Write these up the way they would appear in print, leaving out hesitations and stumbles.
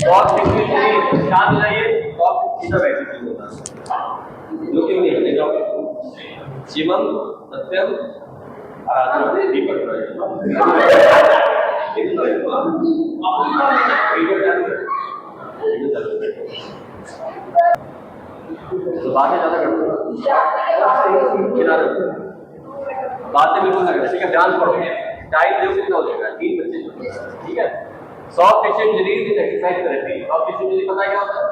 Soft tissue injury याद रखिए, soft tissue vaccine होता है जो कि नहीं है जो शिवम सत्यम आराधना दीपक तो बातें ज्यादा करते बातें बिल्कुल ना करें, ठीक है? ध्यान पढ़ोगे, टाइम देखो कितना हो जाएगा, 3 बच्चे, ठीक है? Soft tissue injury is exercise therapy. Soft tissue injury पता है क्या होता है?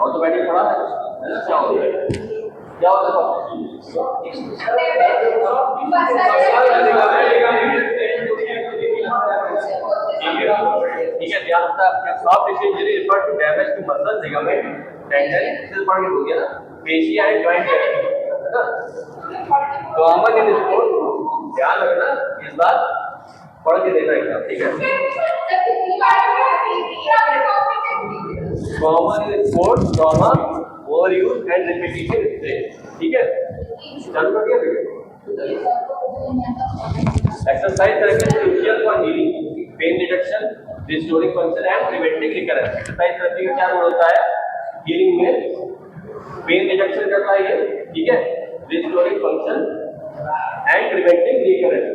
ऑर्थोपेडिक पढ़ा है? क्या होता है? क्या होता है सॉफ्ट टिश्यू? ठीक है, ध्यान रखना है। Soft tissue injury refer to damage to muscle, ligament, tendon, cell पढ़ के हो गया ना, फेशिया एंड जॉइंट है ना? कॉमन इन स्पोर्ट, ध्यान रखना इस बार पढ़ के देना एग्जाम, ठीक है? Common in sport, trauma, overuse and repetition strain, ठीक है? चालू कर दिया? Exercise therapy is crucial for healing, pain reduction, restoring function and preventing recurrence. Exercise therapy का क्या रोल होता है हीलिंग में? पेन रिडक्शन करता है ये, ठीक है? Restoring function and preventing recurrence.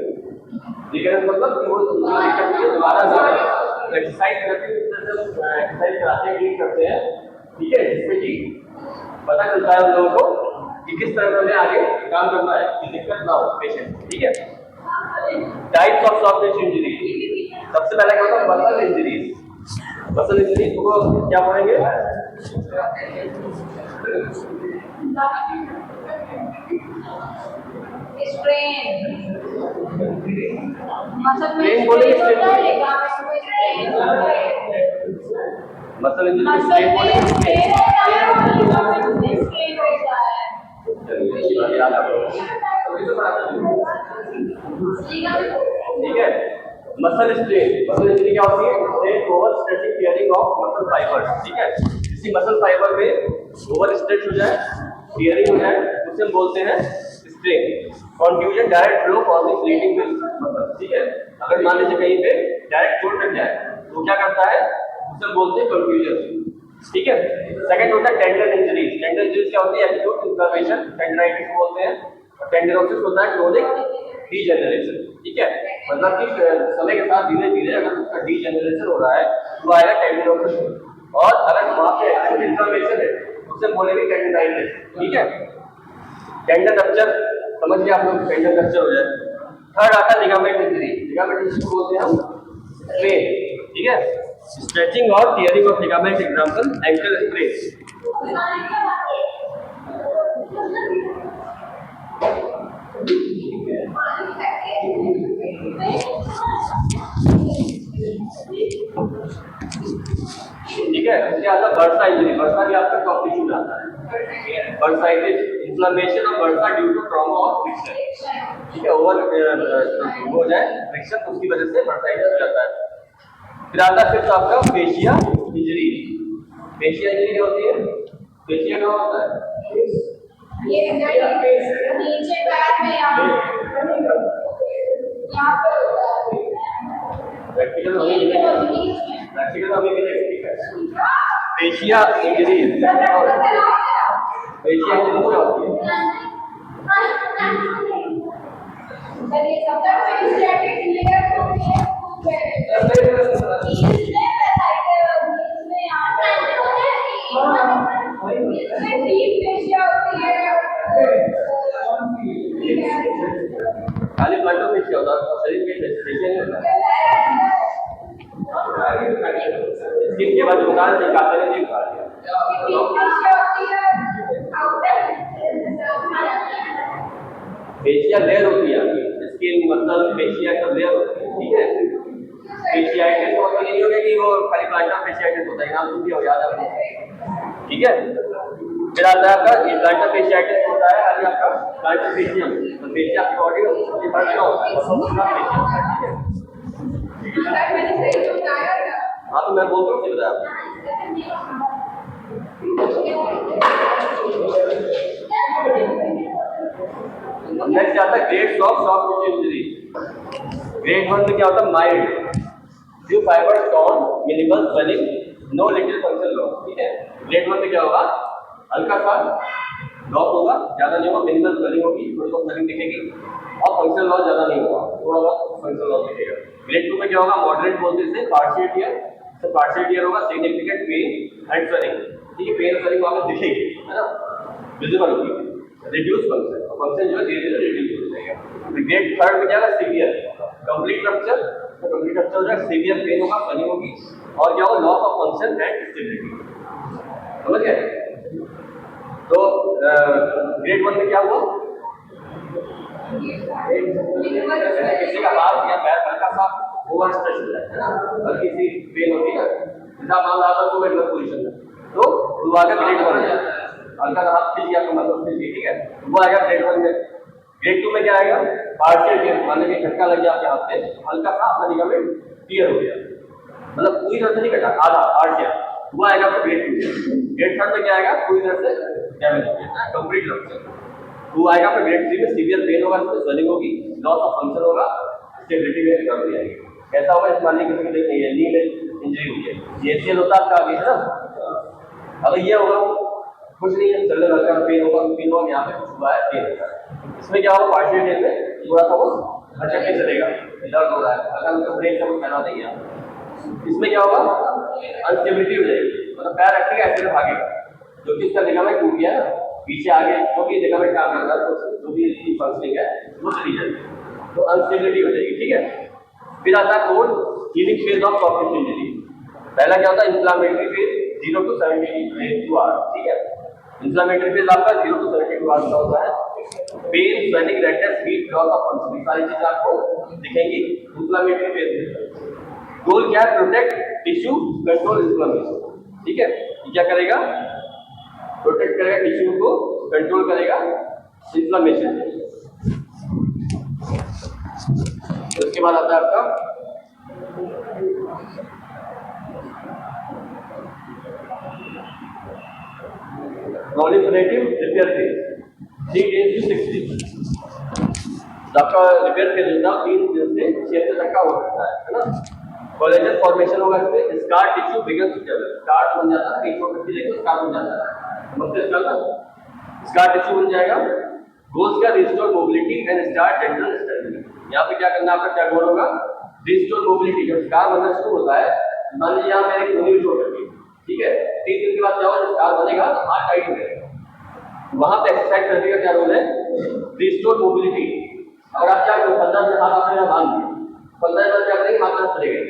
Recurrence मतलब कि वो दिक्कत है दोबारा ना आए। एक्सरसाइज थेरेपी एक्सरसाइज कराते हैं, ट्रीट करते हैं, ठीक है? जिसमें कि पता चलता है उन लोगों को कि किस तरह से हमें आगे काम करना है कि दिक्कत ना हो पेशेंट, ठीक है? Types of soft tissue injury. सबसे पहला क्या होता है मसल इंजरीज। मसल इंजरीज को क्या पढ़ेंगे? स्ट्रेन, मसल स्ट्रेन बोलेंगे, मसल इंजरी स्ट्रेन बोलेंगे। ठीक है, मसल स्ट्रेन, मसल इंजरी क्या होती है? Strain over stretching tearing of muscle fibre, ठीक है? किसी मसल फाइबर में ओवर स्ट्रेच हो जाए, टियरिंग हो जाए, उसे हम बोलते हैं strain. Confusion, direct flow causing bleeding with muscle, ठीक है? अगर मान लीजिए कहीं पे डायरेक्ट चोट लग जाए तो क्या करता है, उसे हम बोलते हैं कन्फ्यूजन, ठीक है? सेकंड होता है टेंडन इंजरीज। टेंडन इंजरीज क्या होती है? एक्यूट इन्फ्लेमेशन, टेंडनाइटिस बोलते हैं। और टेंडनोसिस होता है क्रोनिक डीजेनरेशन, ठीक है? मतलब कि समय के साथ धीरे धीरे अगर उसका डीजेनरेशन हो रहा है तो आएगा टेंडनोसिस, और अगर वहां पे एक्यूट इन्फ्लेमेशन है उसे बोलेंगे टेंडनाइटिस, ठीक है? टेंडन रप्चर, समझ गए आप लोग? टेंडन रप्चर हो जाए। थर्ड आता है लिगामेंट इंजरी। लिगामेंट इंजरी को बोलते हैं हम स्ट्रेन, ठीक है? स्ट्रेचिंग और tearing of ligament, example ankle strain. ठीक है, उसके आता बर्सा इंजरी। बर्सा भी आपका सॉफ्ट टिश्यू में आता है। Bursitis, inflammation of bursa due to trauma of friction, ठीक है? ओवर हो जाए फ्रिक्शन तो उसकी वजह से बर्साइटिस हो जाता है। फिर आता है फिर आपका फेशिया इंजरी। फेशिया इंजरी क्या होती है? फेशिया क्या होता है? ये नीचे पैर में यहाँ प्रैक्टिकल हमें फेशिया इंजरी, फेशिया इंजरी क्या होती है? खाली प्लांटो में क्या होता है? शरीर में फेशिया नहीं होता। स्किन के बाद उतार निकालते हैं, निकाल फेशिया लेयर होती है आपकी, स्किन मतलब फेशिया का लेयर होती है, ठीक है? फेशियाइटिस तो मतलब नहीं होगा कि वो खाली प्लांटा फेशियाइटिस होता है, नाम सुन लिया हो, याद है, ठीक है? फिर आता है आपका प्लांटा फेशियाइटिस होता है, आगे आपका प्लांटा फेशियम, तो फेशिया की बॉडी में उसके फर्क क्या होता है, ठीक है? हाँ तो मैं बोलता हूँ, बताया नेक्स्ट आता है grades of soft tissue injury. Grade 1 में क्या होता है? Mild, few fibres torn, minimal swelling, no little function loss, ठीक है। ग्रेड 1 में क्या होगा? हल्का सा लॉस होगा, ज्यादा नहीं होगा, मिनिमल स्वेलिंग होगी, थोड़ी बहुत स्वेलिंग दिखेगी और फंक्शनल लॉस ज्यादा नहीं होगा, थोड़ा बहुत फंक्शनल लॉस दिखेगा। ग्रेड 2 में क्या होगा? मॉडरेट बोलते हैं, पार्शियल टियर, तो पार्शियल टियर होगा, सिग्निफिकेंट पेन एंड स्वेलिंग, ठीक है, पेन स्वेलिंग वहां पे दिखेगी, है ना, विजिबल होगी। रिड्यूस फंक्शन, फंक्शन जो है धीरे धीरे रिड्यूस हो जाएगा। ग्रेड 3 में क्या है? सीवियर, कंप्लीट रप्चर, तो कंप्लीट रप्चर हो जाएगा, सीवियर पेन होगा, स्वेलिंग होगी और क्या होगा? Loss of function and stability, समझ गए? तो ग्रेड 1 में क्या हुआ? किसी का हाथ या पैर हल्का सा ओवर स्ट्रेच हो जाता है ना, हल्की सी पेन होती है, जैसा मान ला तो मेडिकल पोजीशन में, तो वो आगे ग्रेड 1 में जाता है, हल्का सा हाथ खींच गया तो मसल खींच गई, ठीक है, वो आएगा ग्रेड 1 में। ग्रेड 2 में क्या आएगा? पार्शियल टियर, मान लीजिए झटका लग गया आपके हाथ पे, हल्का सा आपका लिगामेंट टियर हो गया, मतलब पूरी तरह से नहीं कटा, आधा पार्शियल, वो आएगा आपका ग्रेड 2 में। ग्रेड 3 में क्या आएगा? पूरी तरह से डैमेज हो गया, कंप्लीट रप्चर, वो आएगा फिर ग्रेड 3 में, सीवियर पेन होगा, स्वेलिंग होगी, लॉस ऑफ फंक्शन होगा, स्टेबिलिटी में रिकवरी आएगी। ऐसा होगा इस मान लीजिए किसी को देखिए नी में इंजरी हुई है, ये एसीएल होता है आपका आगे, है ना, अगर ये होगा कुछ नहीं है, चलने हल्का पेन होगा यहाँ पे हुआ है, पेन होगा, इसमें क्या होगा? पार्शियल टेन में थोड़ा सा वो अच्छा के चलेगा, दर्द हो रहा है, अगर उसका ब्रेक का कुछ फैला देंगे आप, इसमें क्या होगा? अनस्टेबिलिटी हो जाएगी, मतलब पैर रखेगा ऐसे में भागेगा, क्योंकि इसका लिगामेंट टूट गया है पीछे आगे, क्योंकि लिगामेंट काम कर रहा है, तो जो भी इसकी फंक्शनिंग है वो चली जाएगी, तो अनस्टेबिलिटी हो जाएगी, ठीक है। फिर आता है code healing phase of soft injury. पहला क्या होता है? इंफ्लेमेटरी फेज 0 to 72 आवर्स, ठीक है, इंफ्लेमेटरी फेज आपका 0 to 72 आवर्स का होता है। Pain, swelling, redness, heat, loss of function, सारी चीजें आपको दिखेंगी इंफ्लेमेटरी फेज में। गोल क्या है? प्रोटेक्ट टिश्यू, कंट्रोल इन्फ्लेमेशन, ठीक है, क्या करेगा? प्रोटेक्ट करेगा टिश्यू को, कंट्रोल करेगा इन्फ्लेमेशन। उसके बाद आता है आपका proliferative repair phase, 3 days to 6 days। आपका रिपेयर फेज होता है 3 दिन से 6 दिन तक का हो सकता है ना। कोलेजन फॉर्मेशन होगा, इसमें scar tissue begin to develop, scar बन जाता है, कहीं छोटे से लेकर स्कार बन जाता है, मतलब स्कार टिश्यू बन जाएगा। गोल्स का restore mobility and start gentle stability. यहाँ पे क्या करना आपका, क्या गोल होगा? Restore mobility. जब स्कार बनना शुरू होता है, मान लीजिए यहाँ मेरे कोनी में चोट लगी, ठीक है, 3 दिन के बाद क्या होगा? स्कार बनेगा तो हाथ टाइट हो जाएगा, वहां पे एक्सरसाइज करने का क्या रोल है? Restore mobility. अगर आप क्या करो, 15 दिन हाथ आपने बांध दिया, 15 दिन क्या करेंगे? हाथ में चले गए,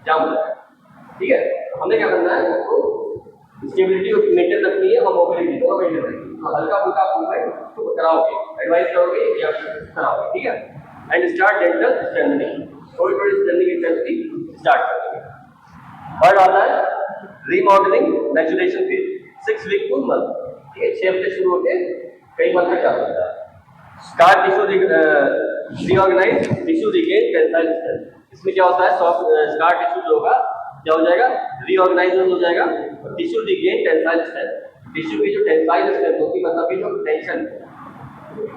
जाम हो जाएगा, ठीक है। हमने क्या करना है? उसको स्टेबिलिटी मेंटेन रखनी है और मोबिलिटी दोनों मेंटेन रखनी है। तो हल्का फुल्का मूवमेंट तो कराओगे, एडवाइस करोगे या कराओगे, ठीक है। एंड स्टार्ट जेंटल स्ट्रेंथनिंग, थोड़ी थोड़ी स्ट्रेंथनिंग इंटेंसिटी स्टार्ट करेंगे। थर्ड आता है remodelling maturation phase, 6 week to month, ठीक है, 6 हफ्ते शुरू होके कई मंथ तक जा सकता है। Scar tissue reorganise, tissue regain tensile strength. इसमें क्या होता है? स्कार टिश्यू जो होगा क्या हो जाएगा? रीऑर्गेनाइज हो जाएगा, tissue regain tensile strength. Tissue की जो टेंसाइल स्ट्रेंथ होती है, मतलब की जो टेंशन,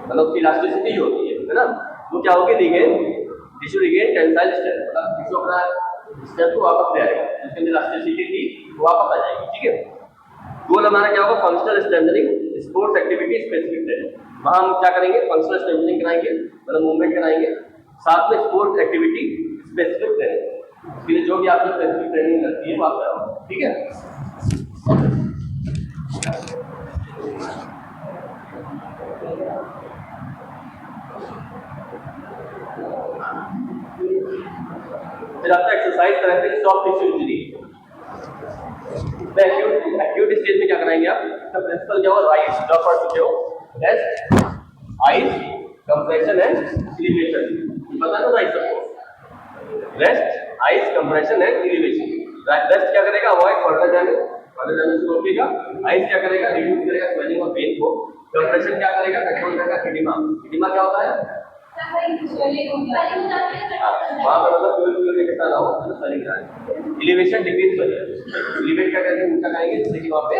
मतलब उसकी इलास्टिसिटी जो होती है ना, वो क्या होगी? Regain, tissue regain tensile strength, मतलब टिश्यू अपना स्ट्रेंथ को वापस ले आएगा, जिसके अंदर इलास्टिसिटी थी वो वापस आ जाएगी, ठीक है। गोल हमारा क्या होगा? Functional strengthening, sports activity specific training. वहां हम क्या करेंगे? फंक्शनल स्ट्रेंथनिंग कराएंगे, मतलब मूवमेंट कराएंगे, साथ में स्पोर्ट्स एक्टिविटी स्पेसिफिक ट्रेनिंग, इसके लिए जो भी आपको स्पेसिफिक ट्रेनिंग लगती है वो आप कराओ, ठीक है। फिर आपका exercise therapy soft tissue injury. Acute stage में क्या कराएंगे आप? इसका प्रिंसिपल क्या होगा? राइज, ड्रॉप पढ़ चुके हो, rest, eyes, compression and elevation, पता है ना राइज सबको? Rest, eyes, compression and elevation. Rest क्या करेगा? Avoid further damage, further damage को रोकेगा। आइज क्या करेगा? रिड्यूस करेगा स्वेलिंग और पेन को। कंप्रेशन क्या करेगा? कंट्रोल करेगा एडिमा। एडिमा क्या होता है? वहाँ पर मतलब फ्यूल इकट्ठा ना हो, स्वेलिंग ना हो। एलिवेशन डिक्रीज करेगा, एलिवेट क्या करेंगे? ऊंचा करेंगे जिससे कि वहाँ पे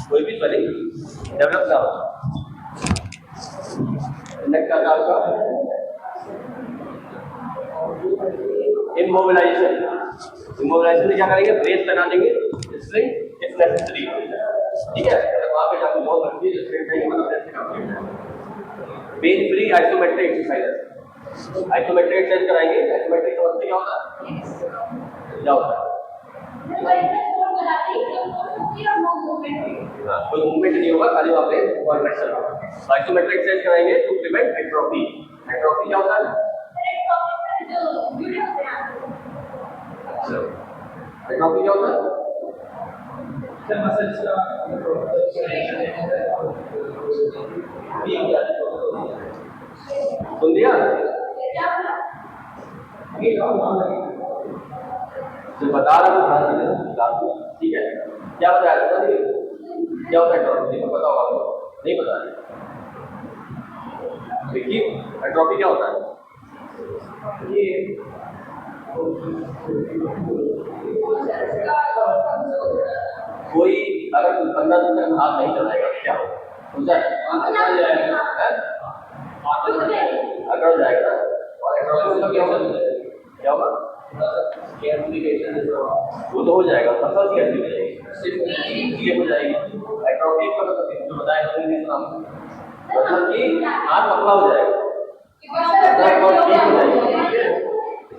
कोई भी स्वेलिंग डेवलप ना हो। नेक्स्ट आता है आपका इमोबिलाइजेशन में क्या करेंगे, ब्रेस लगा देंगे स्ट्रिंग इफ नेसेसरी, ठीक है। वहां पे जाके बहुत लगती है स्ट्रिंग नहीं मतलब ब्रेस से काम करना है। Pain free isometric exercise, isometric exercise कराएंगे। आइसोमेट्रिक समझते क्या होता है, क्या होता है? हाँ, कोई मूवमेंट नहीं होगा, खाली वहाँ पे कॉन्ट्रैक्शन होगा। आइसोमेट्रिक एक्सरसाइज कराएंगे टू प्रिवेंट एट्रोफी। एट्रोफी क्या होता है? एट्रोफी क्या होता है? सुन दिया? जो बता रहा हूँ, ठीक है। क्या बताया था? क्या होता है एट्रोफी? पता होगा आपको? नहीं पता है? देखिए एट्रोफी क्या होता है? ये कोई अगर 15 दिन तक हाथ नहीं चलाएगा क्या होगा? अकड़ जाएगा ना। और एट्रोफी का क्या होगा? क्या होगा? वो तो हो जाएगा, फसल कैसे हो जाएगी, ये हो जाएगी। एट्रोफी का मतलब जो बताया मतलब कि हाथ पतला हो जाएगा,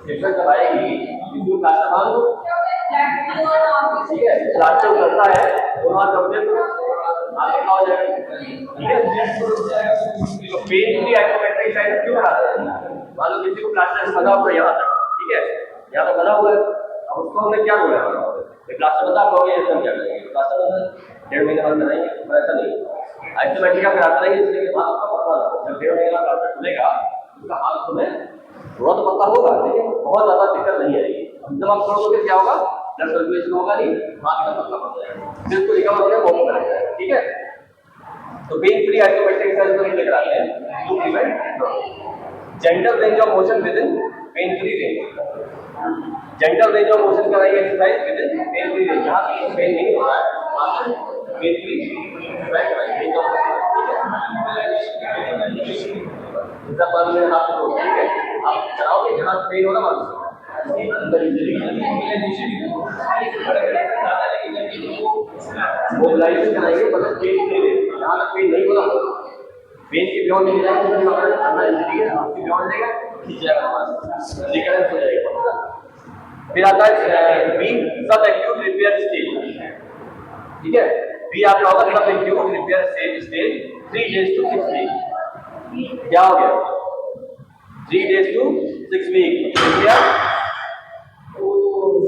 जब आएगी प्लास्टर बांध दो, ठीक है। प्लास्टर करता है तो हाथ कपड़े हाथ पतला हो जाएगा, ठीक है। तो पेन फ्री आइसोमेट्रिक एक्सरसाइज क्यों कराते हैं? मान लो किसी को प्लास्टर से बंधा हुआ है यहाँ तक, ठीक है, यहाँ तक बंधा हुआ है। अब उसको हमने क्या बोला, प्लास्टर बंधा हुआ है, क्या करेंगे? प्लास्टर बंधा 1.5 महीने बाद बनाएंगे, पर ऐसा नहीं। आइसोमेट्रिक आप कराते रहेंगे इसलिए हाथ आपका पतला होगा। जब 1.5 महीने बाद प्लास्टर खुलेगा उसका हाथ तुम्हें थोड़ा तो पतला होगा, लेकिन बहुत ज्यादा दिक्कत नहीं आएगी। जब आप छोड़ दोगे क्या होगा, ब्लड सर्कुलेशन होगा नहीं, हाथ का पतला पड़ जाएगा, फिर उसको रिकवर होने में बहुत लगता है, ठीक है। तो पेन फ्री आइसोमेट्रिक एक्सरसाइज को नहीं कराते हैं to prevent gentle range of motion within pain free range. Gentle range of motion कराइए exercise within pain free range, जहां पेन नहीं हो रहा है वहां pain free range of motion. जब मान लीजिए हाथ को, ठीक है, आप चलाओगे जहां पेन हो रहा है मोबिलाइजेशन कराएंगे, मतलब पेन फ्री रेंज, जहां तक पेन नहीं हो रहा पेन की बियॉन्ड नहीं जाएगी, इंजरी है आपकी बियॉन्ड लेगा खींच जाएगा, रिकरेंस हो जाएगा। फिर आता है बी सब एक्यूट रिपेयर स्टेज, ठीक है। बी आपका होगा सब acute repair stage 3 days to 6 weeks। क्या हो गया? 3 days to 6 weeks रिपेयर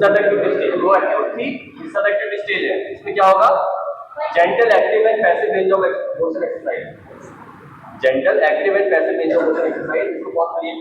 सब एक्यूट स्टेज। वो एक्यूट थी, सब एक्यूट स्टेज है। इसमें क्या होगा? Gentle active and passive range of motion exercise, gentle active and passive range of motion exercise, इसको बहुत करिए।